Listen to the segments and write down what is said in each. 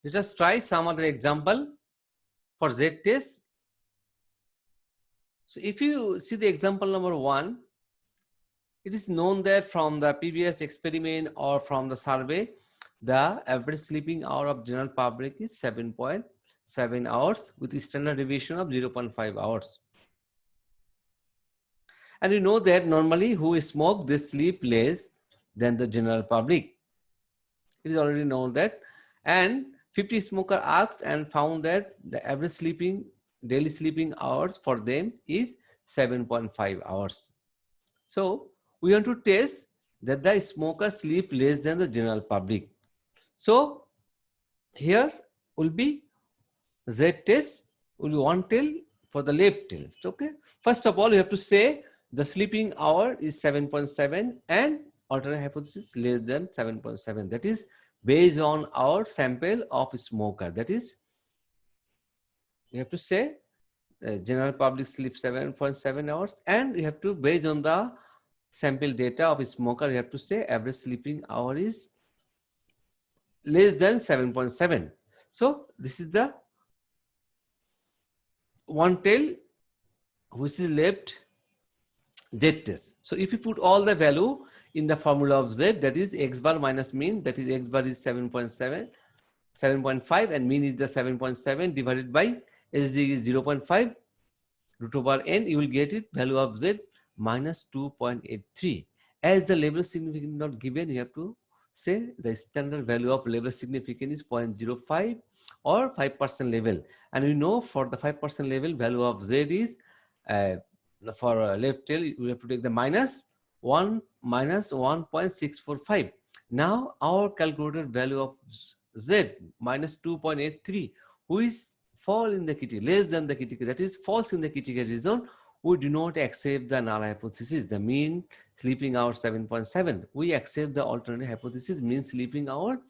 Let us try some other example for Z test. So if you see the example number 1, it is known that from the previous experiment or from the survey, the average sleeping hour of general public is 7.7 hours with standard deviation of 0.5 hours. And you know that normally who smoke, they sleep less than the general public. It is already known that. And 50 smoker asked and found that the average daily sleeping hours for them is 7.5 hours. So we want to test that the smoker sleep less than the general public. So here will be Z test, will be one tail for the left tail. Okay. First of all, you have to say the sleeping hour is 7.7 and alternate hypothesis less than 7.7. That is based on our sample of smoker. That is, you have to say general public sleep 7.7 hours, and you have to, based on the sample data of a smoker, you have to say average sleeping hour is less than 7.7. So this is the one tail which is left Z test. So if you put all the value in the formula of Z, that is x bar minus mean, that is x bar is 7.7, 7.5 and mean is the 7.7 divided by SD is 0.5 root over n, you will get it value of Z minus 2.83. As the level of significance not given, you have to say the standard value of level of significance is 0.05 or 5% level. And we know for the 5% level, value of Z is for left tail, we have to take the minus 1.645. Now our calculated value of Z minus 2.83, which fall in the critical, less than the critical, that is false in the critical region, we do not accept the null hypothesis, the mean sleeping hour 7.7. We accept the alternate hypothesis, mean sleeping hour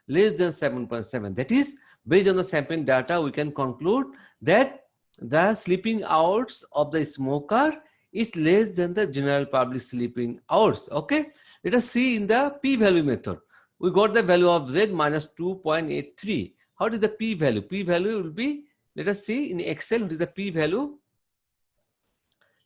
less than 7.7. That is, based on the sample data, we can conclude that the sleeping hours of the smoker is less than the general public sleeping hours. Okay, let us see in the p-value method. We got the value of Z minus 2.83. How is the p-value? P-value will be, let us see in Excel, what is the p-value?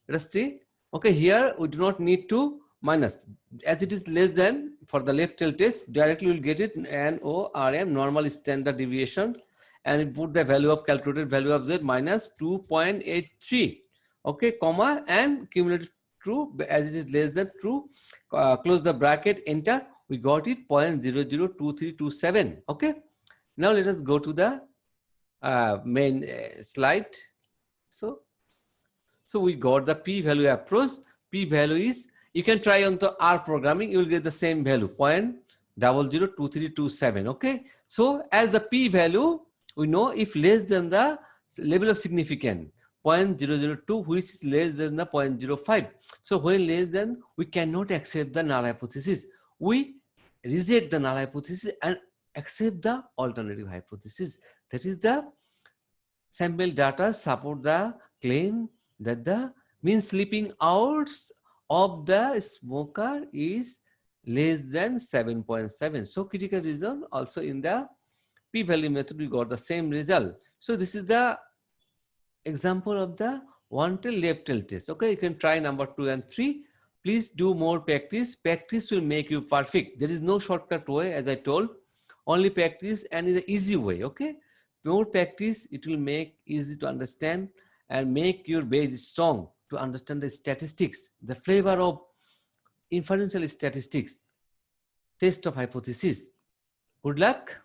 Let us see. Okay, here we do not need to minus, as it is less than for the left tail test, directly we will get it NORM, normal standard deviation, and we put the value of calculated value of Z minus 2.83. Okay, comma and cumulative true, as it is less than true, close the bracket, enter, we got it 0.002327. Okay, now let us go to the main slide. So we got the p-value approach. P-value is, you can try on the R programming, you will get the same value, 0.002327. Okay, so as the p-value, we know if less than the level of significance 0.002, which is less than the 0.05. So when less than, we cannot accept the null hypothesis. We reject the null hypothesis and accept the alternative hypothesis. That is, the sample data support the claim that the mean sleeping hours of the smoker is less than 7.7. So critical region, also in the p-value method, we got the same result. So this is the example of the one tail left tail test. Okay, you can try number 2 and 3. Please do more practice. Practice will make you perfect. There is no shortcut way, as I told. Only practice, and is an easy way. Okay, more practice, it will make easy to understand and make your base strong to understand the statistics, the flavor of inferential statistics, test of hypothesis. Good luck.